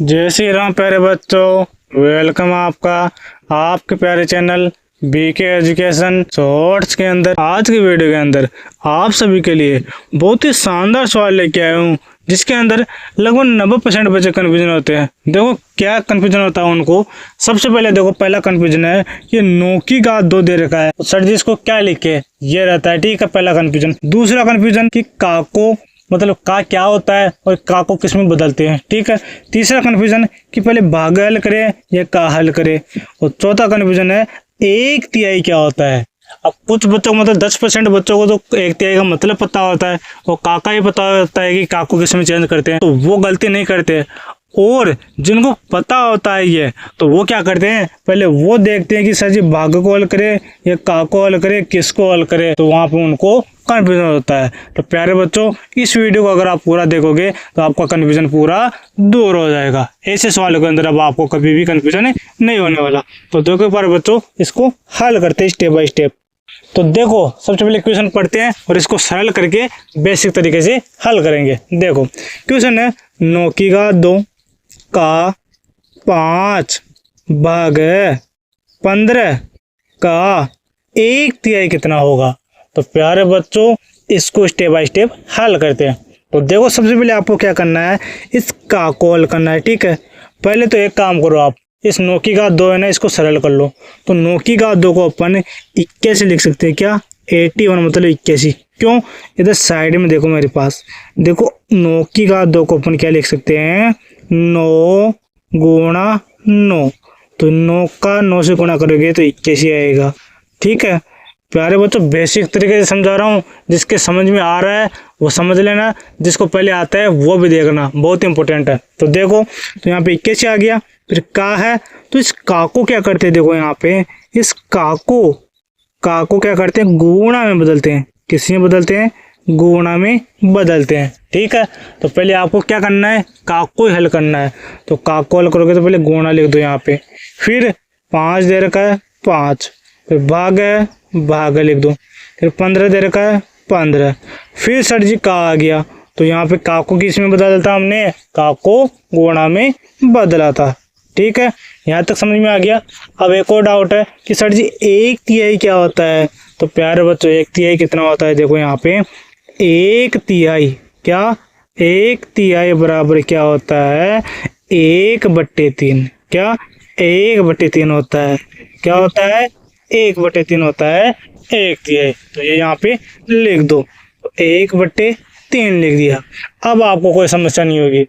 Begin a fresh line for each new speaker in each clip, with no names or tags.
जय श्री राम प्यारे बच्चों, वेलकम आपका आपके प्यारे चैनल बीके एजुकेशन शॉर्ट्स के अंदर। आज की वीडियो के अंदर आप सभी के लिए बहुत ही शानदार सवाल लेके आया हूँ, जिसके अंदर लगभग 90% बच्चे कन्फ्यूजन होते हैं। देखो क्या कन्फ्यूजन होता है उनको। सबसे पहले देखो, पहला कन्फ्यूजन है कि नो की घात 2 दे रखा है, तो सर जी इसको क्या लिखे, ये रहता है। ठीक है, पहला कन्फ्यूजन। दूसरा कन्फ्यूजन कि का को मतलब का क्या होता है और का को किस में बदलते हैं। ठीक है। तीसरा कन्फ्यूजन कि पहले भाग हल करे या का हल करे। और चौथा कन्फ्यूजन है 1/3 क्या होता है। अब कुछ बच्चों को मतलब 10% बच्चों को तो 1/3 का मतलब पता होता है और काका ही पता होता है कि का को किस में चेंज करते हैं, तो वो गलती नहीं करते। और जिनको पता होता है ये, तो वो क्या करते हैं, पहले वो देखते हैं कि सर जी भाग को हल करे या का को हल करे, किसको हल करे, तो वहां पे उनको कन्फ्यूजन होता है। तो प्यारे बच्चों, इस वीडियो को अगर आप पूरा देखोगे तो आपका कन्फ्यूजन पूरा दूर हो जाएगा। ऐसे सवालों के अंदर अब आपको कभी भी कन्फ्यूजन नहीं होने वाला। तो देखो प्यारे बच्चों, इसको हल करते हैं स्टेप बाय स्टेप। तो देखो, सबसे पहले क्वेश्चन पढ़ते हैं और इसको सरल करके बेसिक तरीके से हल करेंगे। देखो क्वेश्चन है 9 की घात 2 का 5 भाग 15 का 1/3 कितना होगा। तो प्यारे बच्चों, इसको स्टेप बाय स्टेप हल करते हैं। तो देखो, सबसे पहले आपको क्या करना है, इस का को हल करना है। ठीक है, पहले तो एक काम करो, आप इस 9 की घात 2 है ना, इसको सरल कर लो। तो 9 की घात 2 को अपन 81 लिख सकते हैं। क्या 81 मतलब 81। क्यों, इधर साइड में देखो मेरे पास, देखो 9 की घात 2 को अपन क्या लिख सकते हैं, 9 गुणा 9। तो 9 का 9 से गुणा करोगे तो 81 आएगा। ठीक है प्यारे बच्चों, बेसिक तरीके से समझा रहा हूँ। जिसके समझ में आ रहा है वो समझ लेना, जिसको पहले आता है वो भी देखना, बहुत इंपॉर्टेंट है। तो देखो, तो यहाँ पे 81 आ गया। फिर का है, तो इस का को क्या करते हैं, देखो यहाँ पे इस का को क्या करते हैं, गुणा में बदलते हैं। किस में बदलते हैं, गुणा में बदलते हैं। ठीक है, तो पहले आपको क्या करना है, का को हल करना है। तो का को हल करोगे तो पहले गुणा लिख दो यहाँ पे। फिर 5 दे रखा है 5, फिर भाग है भाग लिख दो। फिर 15 दे रखा है 15। फिर सर जी का आ गया, तो यहाँ पे का को किस में बदला था हमने, का को गुणा में बदला था। ठीक है, यहाँ तक समझ में आ गया। अब एक और डाउट है कि सर जी 1/3 क्या होता है। तो प्यारे बच्चों, 1/3 कितना होता है, देखो यहाँ पे 1/3 क्या, 1/3 बराबर क्या होता है, 1/3। क्या 1/3 होता है। क्या होता है, 1/3 होता है 1/3। तो ये यहाँ पे लिख दो, 1/3 लिख दिया। अब आपको कोई समस्या नहीं होगी।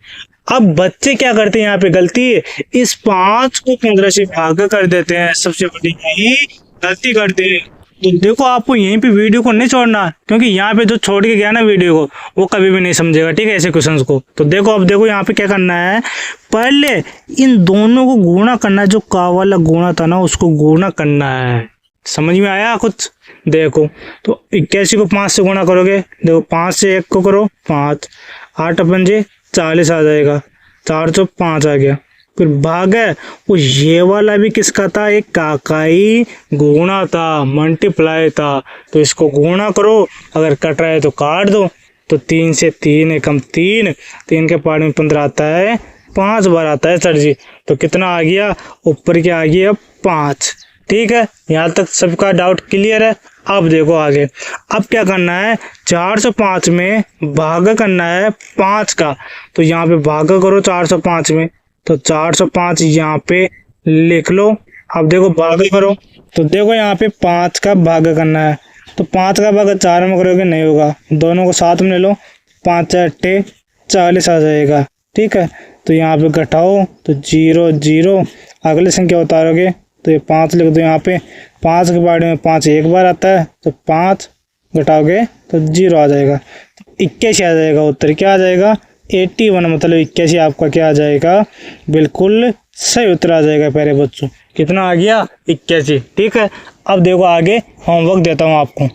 अब बच्चे क्या करते हैं, यहाँ पे गलती, इस 5 को 15 से भाग कर देते हैं। सबसे बड़ी यही गलती करते हैं। तो देखो, आपको यहीं पे वीडियो को नहीं छोड़ना, क्योंकि यहाँ पे जो छोड़ के गया ना वीडियो को, वो कभी भी नहीं समझेगा। ठीक है, ऐसे क्वेश्चंस को। तो देखो, अब देखो यहाँ पे क्या करना है, पहले इन दोनों को गुणा करना है। जो का वाला गुणा था ना, उसको गुणा करना है। समझ में आया कुछ। देखो, तो 81 को 5 से गुणा करोगे, देखो 5 से 1 को करो 5, 8 पंजे 40 आ जाएगा, 405 आ गया। फिर भाग है, वो ये वाला भी किसका था, एक काकाई गुणा था, मल्टीप्लाई था। तो इसको गुणा करो, अगर कट रहा है तो काट दो। तो 3 से 3 एकम 3, 3 के पार्ट में 15 आता है, 5 बार आता है सर जी। तो कितना आ गया, ऊपर क्या आ गया 5। ठीक है, यहाँ तक सबका डाउट क्लियर है। अब देखो आगे, अब क्या करना है, 405 में भाग करना है 5 का। तो यहाँ पे भाग करो 405 में, तो 405 यहाँ पे लिख लो। अब देखो भाग करो, तो देखो यहाँ पे 5 का भाग करना है। तो 5 का भाग 4 में करोगे नहीं होगा, दोनों को साथ में ले लो, 5 8 40 आ जाएगा। ठीक है, तो यहाँ पे घटाओ तो 0 0, अगली संख्या उतारोगे तो ये 5 लिख दो यहाँ पे। 5 के बारे में 5 एक बार आता है, तो 5 घटाओगे तो 0 आ जाएगा। तो 81 आ जाएगा उत्तर। क्या आ जाएगा, 81 मतलब 81 आपका क्या आ जाएगा, बिल्कुल सही उत्तर आ जाएगा प्यारे बच्चों। कितना आ गया, 81। ठीक है, अब देखो आगे होमवर्क देता हूँ आपको।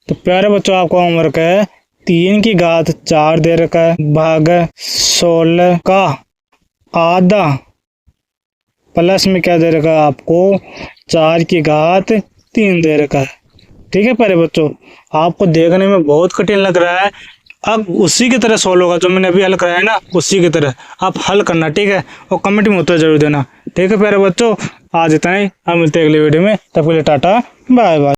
तो प्यारे बच्चों, आपका होमवर्क है 3 की घात 4 दे रखा है, भाग 16 का आधा, प्लस में क्या दे रखा है आपको, 4 की घात 3 दे रखा है। ठीक है प्यारे बच्चों, आपको देखने में बहुत कठिन लग रहा है, अब उसी की तरह सॉल्व होगा, जो मैंने अभी हल कराया ना उसी की तरह आप हल करना, ठीक है। और कमेंट में उत्तर जरूर देना, ठीक है प्यारे बच्चों। आज इतना ही, अब मिलते हैं अगले वीडियो में, तब के लिए टाटा बाय बाय।